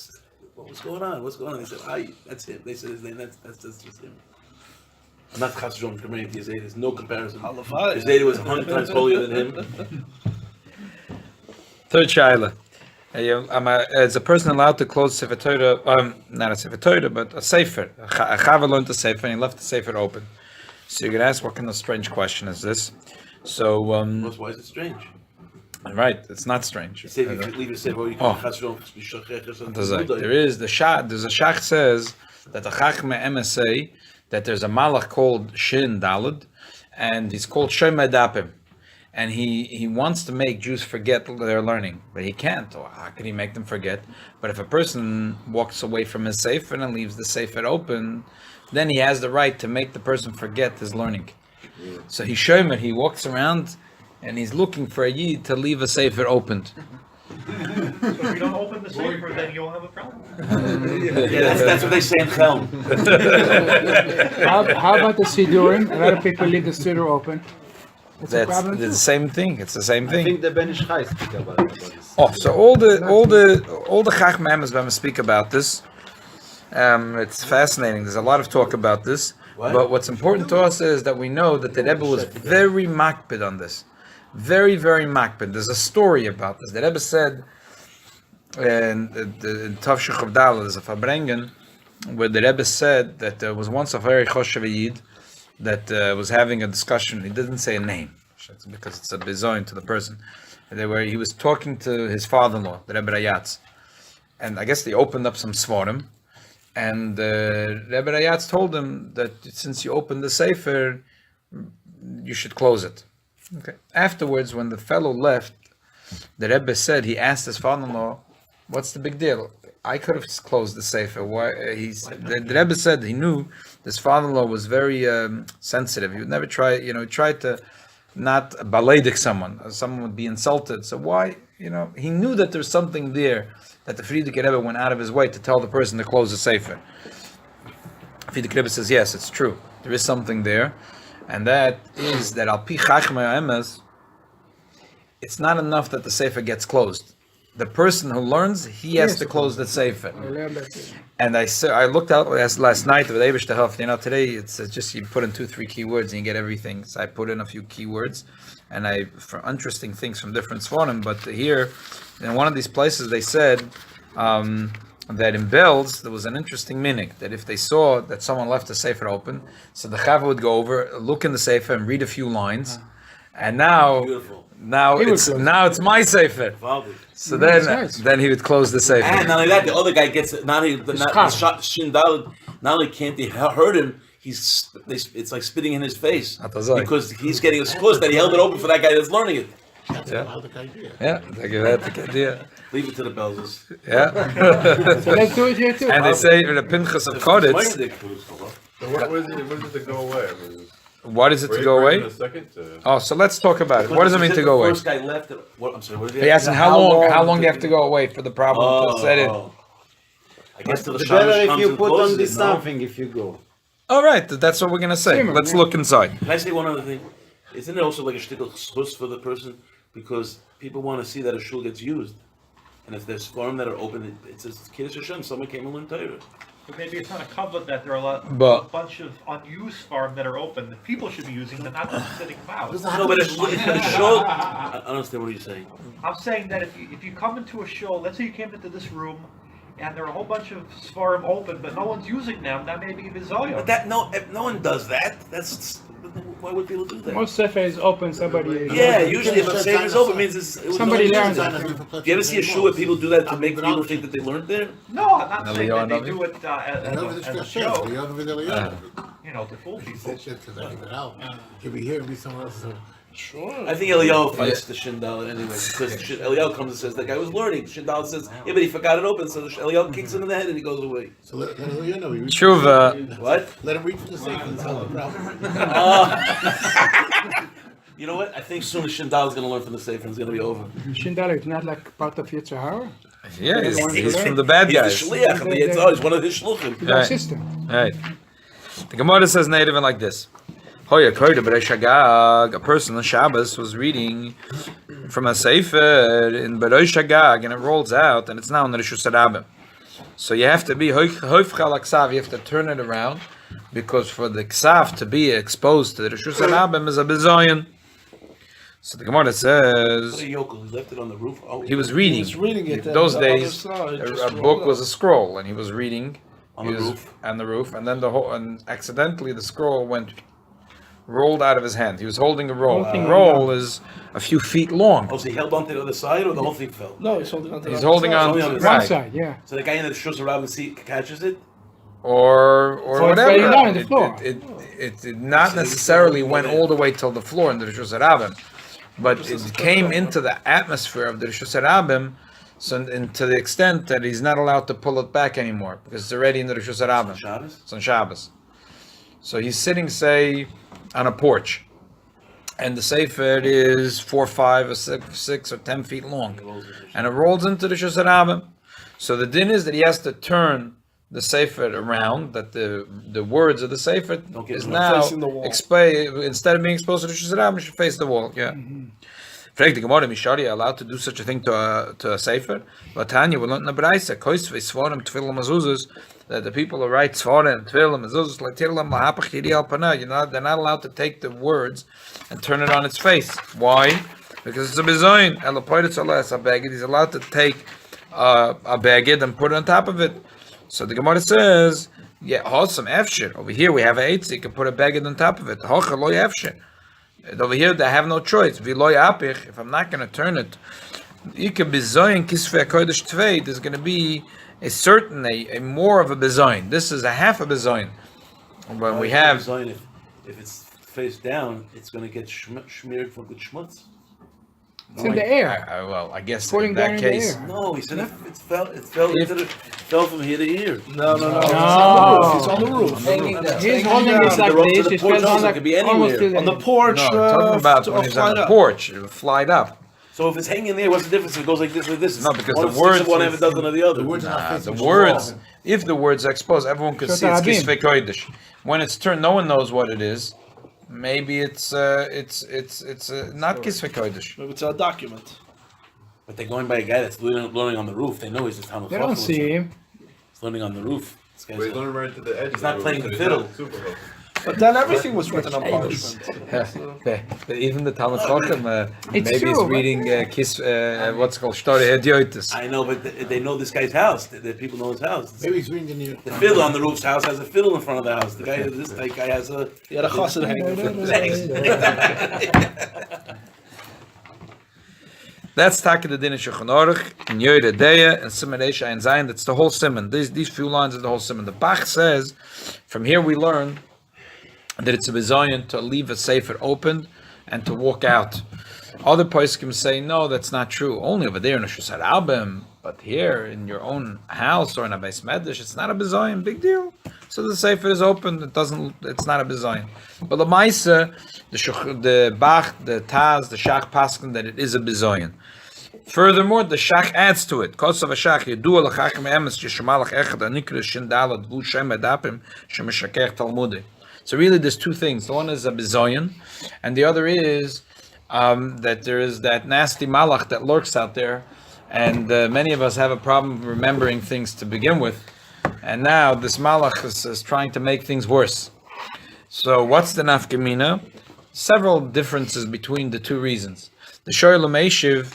"What's going on? What's going on?" They said, that's him." They said his name. That's just him. I'm not chassid comparing to Zayda. There's no comparison. Halavai. Zayda was 100 times holier than him. Third shaila. Is a person allowed to close Sefer Torah? Not a Sefer Torah, but a Sefer. A Chava learned a Sefer and he left the Sefer open. So you're going to ask, what kind of strange question is this? So, Why is it strange? right, it's not strange. He said if you leave your sefer, you Oh. can chassid b'shachech or something. There's the Shach says that the Chachme Emes say that there's a Malach called Shin Dalad, and he's called Shomer Dapim. And he wants to make Jews forget their learning, but he can't. Or how can he make them forget? But if a person walks away from his sefer and leaves the sefer open, then he has the right to make the person forget his learning. So he shomer, he walks around and he's looking for a yid to leave a sefer opened. So if you don't open the safer, then you'll have a problem. Yeah, that's what they say in Chelm. How about the Sidurim? A lot of people leave the Siddur open. It's a That's problem the too. same thing. It's the same I thing. think the Ben Ish Chai speak about this. Oh, so all the Chacham Emes when we speak about this, it's fascinating. There's a lot of talk about this, but what's important to us is that we know that the Rebbe was very makpid on this, very makpid. There's a story about this. The Rebbe said and in Tav Shechov Dal, there's a Farbrengen, where the Rebbe said that there was once a very Choshev Yid that was having a discussion. He didn't say a name, because it's a bizoin to the person. And he was talking to his father-in-law, the Rebbe Rayatz. And I guess they opened up some Svarim, and Rebbe Rayatz told him that since you opened the Sefer, you should close it. Okay. Afterwards, when the fellow left, the Rebbe said, he asked his father-in-law, what's the big deal? I could have closed the Sefer. Why? The Rebbe said he knew his father-in-law was very sensitive. He would never try, tried to not baladik someone. Someone would be insulted. So why, he knew that there's something there that the Frierdiker Rebbe went out of his way to tell the person to close the Sefer. Frierdiker Rebbe says, yes, it's true. There is something there. And that is that al pi chachmei ha'emes, it's not enough that the Sefer gets closed. The person who learns, he has to close the Sefer. And I looked out last night with Eivish to help. Today it's just you put in 2-3 keywords and you get everything. So I put in a few keywords, and for interesting things from different Sforim. But here, in one of these places, they said that in Belz there was an interesting minig that if they saw that someone left the Sefer open, so the Chava would go over, look in the Sefer, and read a few lines. And now it's my Sefer. So then he would close the Sefer. And not only that, the other guy gets it. Not only can't they hurt him, it's like spitting in his face because he's getting as close that he held it open for that guy that's learning it. That's a Halacha idea. Yeah, that's a idea. Leave it to the Belzes. Yeah. So let's do it here too. And they say in the Pinchas of Koditz. So what is it to go away? What is it to go away? Oh, so let's talk about it. What does it mean to go away? The first guy left. I'm sorry. What did He asked him how long do you have to go away for the problem to set it. I guess till the better Shabbos if comes you and put closes on this it, no? something if you go. All right, that's what we're gonna say. Let's look inside. Can I say one other thing? Isn't it also like a shtickle chus for the person because people want to see that a shul gets used, and if there's forum that are open, it says Kiddush Hashem. Someone came and learned Torah. But maybe it's not a cover that there are a bunch of unused farm that are open that people should be using, but not just sitting about. No, but a shul. I don't understand what you're saying. I'm saying that if you come into a shul, let's say you came into this room, and there are a whole bunch of svarim open, but no one's using them, that may be bizoyah. But that no one does that. Why would people do that? Most Sefer is open, somebody... Yeah, usually if a sefer is open, it means it was Somebody learned. learned Do you ever see a shul where people do that to make people think that they learned there? No, I'm not saying that they do it as a show, to fool people. Can we hear and be someone else? Sure. I think Eliyahu fights the Shindal anyway, because Eliyahu comes and says that guy was learning. Shindal says, yeah, but he forgot it open, so Eliyahu kicks him in the head and he goes away. So let Eliyahu know. Tshuva. What? Let him reach the safe and tell him the problem. You know what? I think soon Shindal is going to learn from the Sefer and it's going to be over. Shindal is not like part of Yitzhahara. Yeah, he's from the bad guys. He's the shliach of the Yitzhar. He's one of his shluchim. Right. System. Right. The Gemara says native like this. A person on Shabbos was reading from a Sefer in Berosh Hagag, and it rolls out, and it's now in the Rishus Harabim. So you have to be hoifchal aksav. You have to turn it around, because for the ksav to be exposed to the Rishus Harabim is a bizoyin. So the Gemara says He left it on the roof. he was reading. He was reading it. Those and the days, other side just a rolled book up. was a scroll, and he was reading On the roof. and then and accidentally the scroll rolled out of his hand. He was holding a roll. The roll is a few feet long. Oh, so he held on to the other side, or the whole thing fell? No, he's holding on to He's the holding on Only to on the the One side. side, yeah. So the guy in the Shus around catches it? Or whatever. fell down on the floor. It not necessarily went all the way till the floor in the Rishus Harabim, but it came into the atmosphere of the Rishus Harabim, and to the extent that he's not allowed to pull it back anymore because it's already in the Rishus Harabim. Shabbos? It's on Shabbos. So he's sitting, say, on a porch, and the Sefer is 4, 5, or 6 or 10 feet long, and it rolls into the Rishus Harabim. So the din is that he has to turn the Sefer around, that the words of the Sefer is now facing the wall. instead of being exposed to the Rishus Harabim, it should face the wall. Yeah. Frag the Gemara, Mishari, allowed to do such a thing to a Sefer? Vatanya, we learned in the Braisa, Koisve, Svarim, Tfilim, Mezuzas, that the people who write Svarim, Tfilim, Mezuzas, Latilam, Lahapach, Hiri, Alpana, they're not allowed to take the words and turn it on its face. Why? Because it's a bizoin. He's allowed to take a beged and put it on top of it. So the Gemara says, yeah, wholesome efshir. Over here we have a eitz, you can put a beged on top of it. Hocha loy efshir. Over here they have no choice. V'loy apich, if I'm not going to turn it, Ika bezoin kisvei kodesh tvei. There's going to be a certain, a more of a bezoin. This is a half a bezoin. When we have, If it's face down, it's going to get smeared for good schmutz. It's in the air. well, I guess Falling in down that in the case, air. No, he said it fell from here to here. No. No. It's on the roof. He's holding it like The rope to this. the It porch fell down also like could be almost anywhere. to On the porch. no, I'm talking about when he's on the porch, it flied up. So if it's hanging there, what's the difference if it goes like this or this? No, because one the sticks words of one is- half, it doesn't of the other. The words are not Nah, facing the the words, wall. if the words are exposed, everyone can Shot see it's Arabim. kisvei kodesh. When it's turned, no one knows what it is. Maybe it's not kisvei kodesh. Maybe it's a document. But they're going by a guy that's learning on the roof. They know he's the town of They don't see him. He's learning on the roof. This guy's But he's learning right to the edge. He's not playing the fiddle. But then everything was written on parchment. Even the Talmud Chochem, It's maybe true, it's but- reading what's called Shtore Hediotis. I know, but they know this guy's house. The people know his house. Maybe he's reading the The fiddle on the roof's house has a fiddle in front of the house. The guy, this guy has a. He had a chassid hanging from his That's Taka the Din Shulchan Aruch in Yoyre Deya and Siman Reisha and Zayin. That's the whole Siman. These few lines are the whole Siman. The Bach says, from here we learn that it's a bizayon to leave a sefer open and to walk out. Other poskim say no, that's not true. Only over there in a Shusar Album, but here in your own house or in a Beis Medrash, it's not a bizayon. Big deal. So the sefer is open. It's not a bizayon. But the Maisa, the Bach, the Taz, the Shach paskin that it is a bizayon. Furthermore, the Shach adds to it. Kosav Shach yedu alachachem emes yishamalach echad anikra shindalad vu shem edapim shemeshakech talmudi. So really, there's two things. The one is a bizayon, and the other is that there is that nasty malach that lurks out there, and many of us have a problem remembering things to begin with, and now this malach is trying to make things worse. So what's the nafkamina? Several differences between the two reasons. The Shoyel Meishiv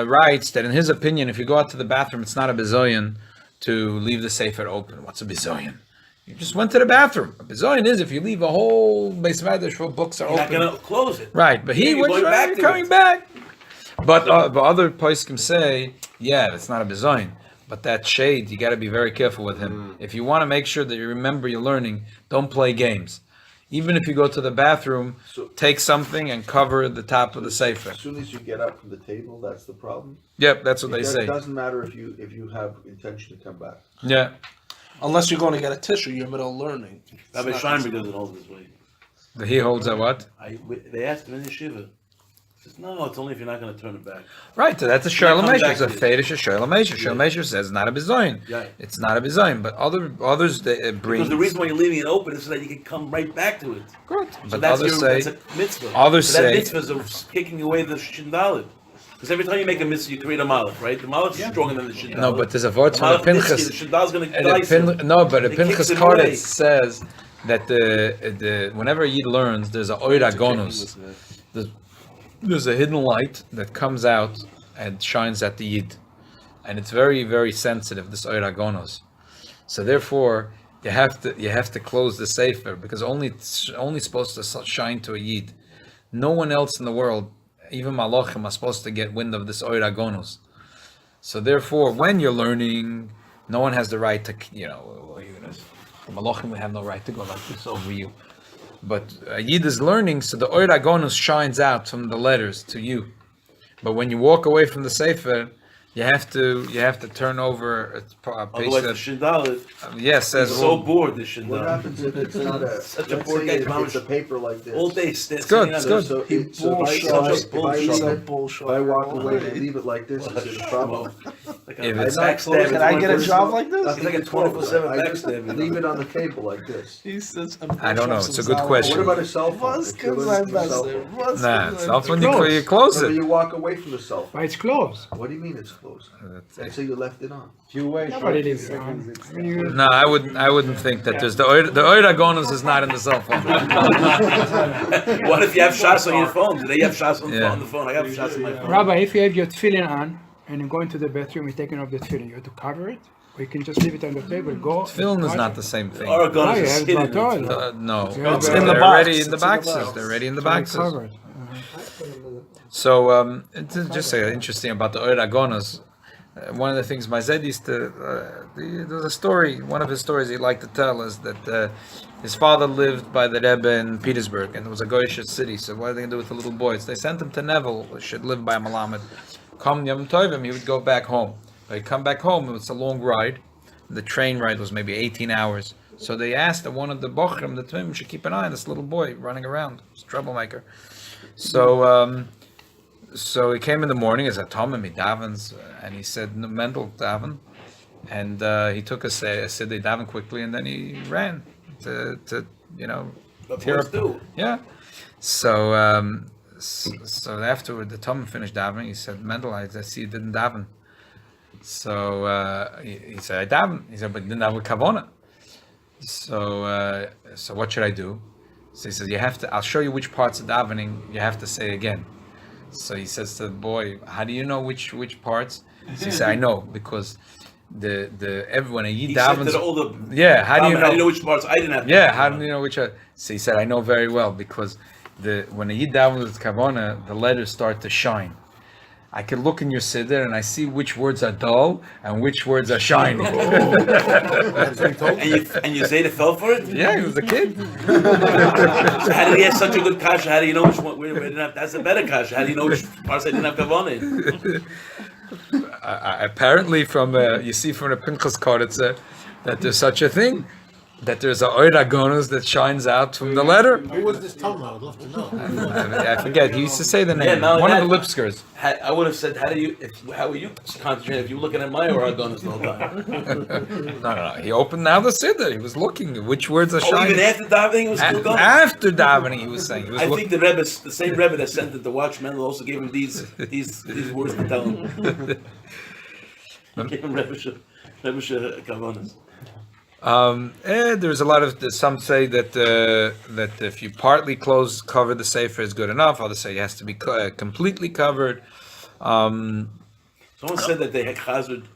writes that in his opinion, if you go out to the bathroom, it's not a bizayon to leave the sefer open. What's a bizayon? You just went to the bathroom. A bizayon is if you leave a whole Beis Medrash full books are You're open. not going to close it. Right, but You're going back to coming it. back. But other poskim say, yeah, it's not a bizayon. But that shade, you got to be very careful with him. If you want to make sure that you remember your learning, don't play games. Even if you go to the bathroom, take something and cover the top of the sefer. As soon as you get up from the table, that's the problem. Yep, that's what they It say. doesn't matter if you have intention to come back. Yeah. Unless you're going to get a tissue, you're middle of learning. Rabbi Scheinberg doesn't hold this way. He holds a what? They asked him in the shiva. He says, no, it's only if you're not going to turn it back. Right, so that's a Come Shoyel Meishiv. back It's a to it. Fedish Shoyel Meishiv. Shoyel Meishiv says it's not a bizayon. Yeah. It's not a bizayon. But others they bring. Because the reason why you're leaving it open is so that you can come right back to it. Good. So But that's others say that's a mitzvah. others so that say- mitzvah is of kicking away the shindalid. Because every time you make a mitzvah, you create a malach, right? The malach is stronger than the shindalid. no, but there's a word the from the malach this year, Pinchas. the shindalid's going to And dice him. no, but the It kicks Pinchas him away. Koretz says that the whenever a Yid learns, there's a oira gonus. There's a hidden light that comes out and shines at the Yid, and it's very, very sensitive. This oira gonus. So therefore, you have to close the sefer because it's only supposed to shine to a Yid. No one else in the world, even malachim, are supposed to get wind of this oira gonus. So therefore, when you're learning, no one has the right to, the malachim will have no right to go like this over you. But a Yid is learning, so the Oir Agonus shines out from the letters to you. But when you walk away from the Sefer, you have to turn over a page Otherwise, the that, shindalid says is so bored, the What shindalid. happens if it's not a, Such a let's poor say guy, it's Mamish. a paper like this? All day It's good, it's good. So, He so bullshit. if I Bullshit. if I walk away and leave it like this, is it a problem? Like If a it's backstab. Can I get a job like this? It's like a Nothing wrong with 24/7 that. I just backstab. leave it on the table like this. He says, I don't know, it's a good question. What about a cell phone? Was If you're good listening to a cell sein phone. besser. Nah, it's not when you close No, but it. you walk away from the cell phone. But it's closed. What do you mean it's closed? That's Let's say you left it on. If you wait Nobody 30 leaves it seconds, on. it's I mean, you- No, I wouldn't think that there's the Oir Agonus is not in the cell phone. What if you have shots on your phone? Do they have shots on Yeah. the phone? I have shots on my phone. Rabbi, if you have your tefillin on and you go into the bathroom, you're taking off the tefillin. You have to cover it, or you can just leave it on the table. Go. Tefillin is not the same thing. Oregon No, you is a have skin in to it. tell. No, Yeah, it's but- in the they're box. already in It's the in the boxes. box. They're already in the So you boxes. cover it. So it's just say interesting about the Oir Agonos. One of the things my Zed used to, there's a story, one of his stories he liked to tell is that his father lived by the Rebbe in Petersburg, and it was a Goyish city, so what are they going to do with the little boys? They sent him to Neville, who should live by Malamed. Come Yom Tovim, he would go back home. But he'd come back home, it was a long ride. The train ride was maybe 18 hours. So they asked that one of the Bochrim, the Tvim, should keep an eye on this little boy running around. He's a troublemaker. So he came in the morning as a Tom and Davens, and he said Mendel Daven, and he took a Siddur Daven quickly, and then he ran to tear boys up. do. Yeah. So afterward, the Tom finished davening. He said, Mendel, I see you didn't daven. So he said, I daven. He said, but you didn't have a kavona. So what should I do? So he says, you have to. I'll show you which parts of davening you have to say again. So he says to the boy, "How do you know which parts?" So he said, "I know because everyone He said to all the yeah. How do you know which parts I didn't have? Yeah. How do you know which? So he said, "I know very well because when a yid daven with kavana, the letters start to shine. I can look in your siddur and I see which words are dull and which words are shining." And you Zayda fell for it? Yeah, he was a kid. So how did he have such a good kasha? How do you know which one? Where didn't have, that's a better kasha. How do you know which parts I didn't have kavana in? Apparently, from you see from the Pinchas card, it's that there's such a thing, that there's a Oir Agonos that shines out from the letter. Who was this Talmud? I'd love to know. I forget. He used to say the name. not only One that, of the Lipskers. I would have said, how were you concentrating if you were looking at my oragonas the whole time? No. He opened now the siddur. He was looking at which words are Oh, shining. even after davening, it was still going. After davening, he was saying. He was I think the same Rebbe that sent it to watch Mendel also gave him these words to tell him. He gave him Rebbe kavanas. There's a lot of some say that if you partly cover the sefer is good enough. Others say it has to be completely covered. Someone said that they had chazard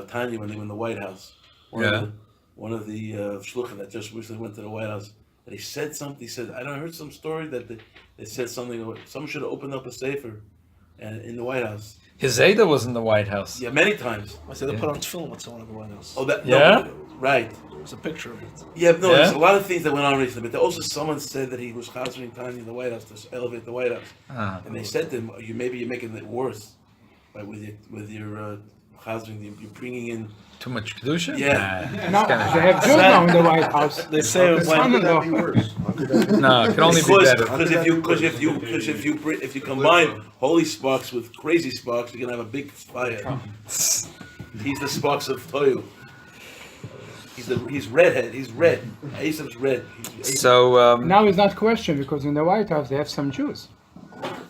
Tanya when they were in the White House. One of the shluchim that just recently went to the White House. And he said something. He said, I heard some story that they said something. Someone should have opened up a sefer in the White House. His Zayda was in the White House. Yeah, many times. I said they put on film with someone in the White House. Oh, that Yeah? no, right. There's a picture of it. Yeah, no, Yeah? there's a lot of things that went on recently, but also someone said that he was chazering Tanya in the White House to elevate the White House, and they said to him, "Maybe you're making it worse, right? With your chazering, you're bringing in Too much kedusha. Yeah. No, they have Jews now in the White House. They say The when son-in-law. That'd be worse. How could that be? No, it can only be better. because if you combine holy sparks with crazy sparks, you're gonna have a big fire. He's the sparks of Toyu. He's redhead. He's red. Asap's red. So Now it's not question because in the White House they have some Jews.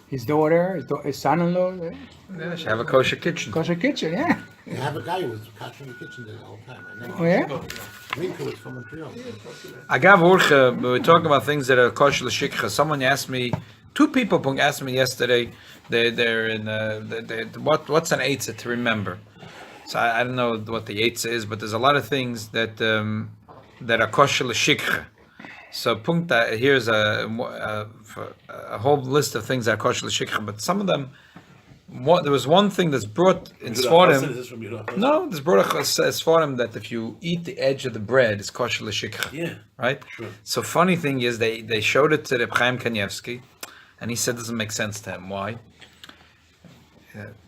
His daughter, his son-in-law, yeah, should have a kosher kitchen. kosher kitchen, yeah. They have a guy who was catching the kitchen there the whole time. I know. Oh yeah? Minka was from Montreal. Agav Urcha, we were talking about things that are kosher l'shikcha. Someone asked me, two people asked me yesterday, they're in, what's an eitzah to remember? So I don't know what the eitzah is, but there's a lot of things that are kosher l'shikcha. So punkta, here's a whole list of things that are kosher l'shikcha, but some of them, there was one thing that's brought in Sforim. No, there's brought a Sforim that if you eat the edge of the bread, it's kosher l'shikcha. Yeah. Right? Sure. So funny thing is, they showed it to Reb Chaim Kanievsky, and he said it doesn't make sense to him. Why?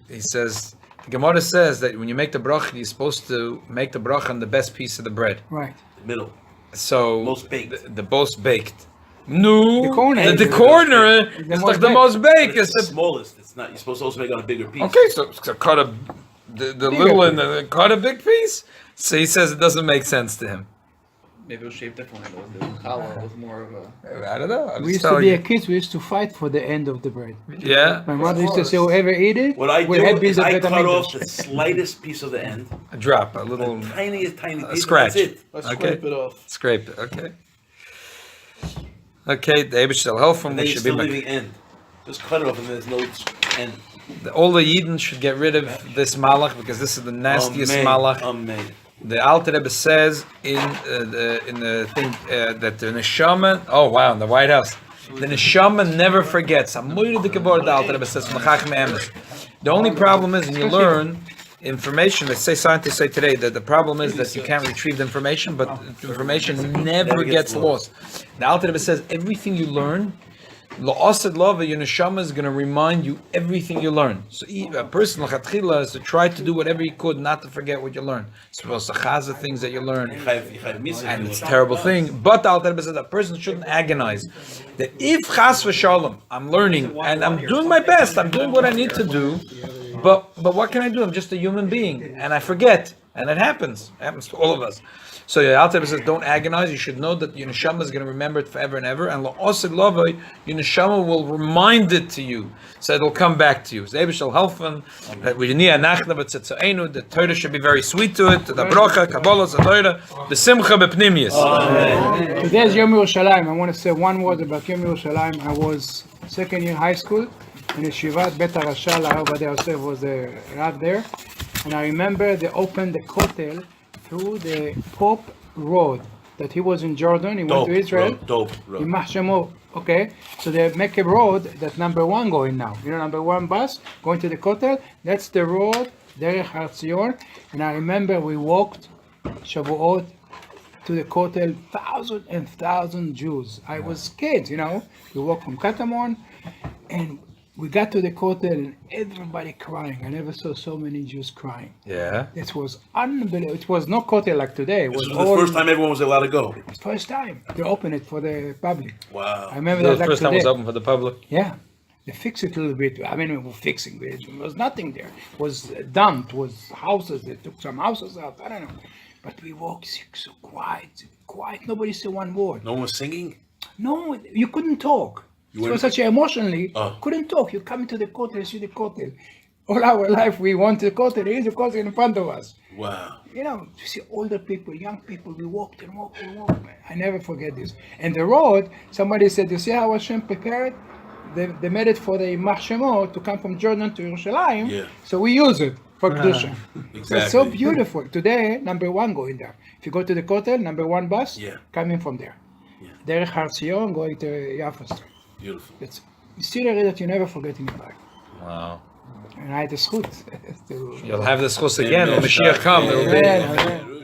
He says, the Gemara says that when you make the bracha, you're supposed to make the bracha on the best piece of the bread. Right. The middle. So Most baked. The most baked. No, The corner. the corner is most like the baked. most baked. It's the smallest. It's not. You're supposed to also make it on a bigger piece. Okay, so cut the little and cut a big piece. So he says it doesn't make sense to him. Maybe it was shaped differently. The challah was more of a. I don't know. I'm We just used to telling be you. a kids, we used to fight for the end of the bread. Yeah, My mother used to say, whoever eat it, What I do will have is piece of I better cut meat. off the slightest piece of the end, a drop, a little the tiniest tiny piece. scratch. That's it. Let's Okay. scrape it off. Scrape it. Okay. Okay, the Eibush shall help from. And then We you're should be. still leaving end. Just cut it off, and there's no end. All the Yidden should get rid of this malach because this is the nastiest malach. Amen. The Alter Rebbe says in the thing that the neshama. Oh wow, in the White House, the neshama never forgets. The Alter Rebbe says from the Chacham Emes. The only problem is when you learn information. They say scientists say today that the problem is that you can't retrieve the information, but the information never gets lost. The Alter Rebbe says everything you learn. La'asad lava, your neshama is going to remind you everything you learn. So a person l'chatchila is to try to do whatever he could not to forget what you learn. It's supposed to chaza things that you learn, and it's a terrible thing. But the Alter Rebbe says a person shouldn't agonize. That if chas v'shalom, I'm learning and I'm doing my best, I'm doing what I need to do, but what can I do? I'm just a human being, and I forget, and it happens. It happens to all of us. So the Alter Rebbe says, don't agonize. You should know that your neshama is going to remember it forever and ever. And la'osid lava, your neshama will remind it to you, so it'll come back to you. The Torah should be very sweet to it. The bracha, kabbalah, the Torah, the simcha b'pnimius. Today's Yom Yerushalayim. I want to say one word about Yom Yerushalayim. I was second year high school in Yeshivat Bet HaRasha. Rabbi Yosef was the Rav there. And I remember they opened the kotel through the Pope Road that he was in Jordan. He went to Israel. Dope road. In Mahshemo. Okay, so they make a road that number 1 going now. You know, number 1 bus going to the kotel. That's the road Derech Har Zion. And I remember we walked Shavuot to the kotel, thousands and thousands Jews. I was kids, you know. We walked from Katamon, and we got to the kotel and everybody crying. I never saw so many Jews crying. Yeah. It was unbelievable. It was no kotel like today. It was This was the first time everyone was allowed to go. First time they opened it for the public. Wow. I remember The that like first time it today. was open for the public. Yeah. They fixed it a little bit. I mean, we were fixing it. There was nothing there. It was dumped. It was houses. They took some houses out. I don't know. But we walked so quiet. Nobody said one word. No one was singing? No, you couldn't talk. It was such emotionally, couldn't talk. You come into the kotel, you see the kotel. All our life we want the kotel. There is a kotel in front of us. Wow. You know, you see older people, young people, we walked and walked and walked. I never forget this. And the road, somebody said, you see how Hashem prepared? They made it for the Mahshemo to come from Jordan to Yerushalayim. Yeah. So we use it for Kedusha. Exactly. It's so beautiful. Today, number 1 going there. If you go to the kotel, number 1 bus, coming from there. Derech Har Zion going to Yaffa Street. Beautiful. It's scenery that you never forget in your life. Wow. And I had the schut. You'll have this chus again when Mashiach comes. It'll be.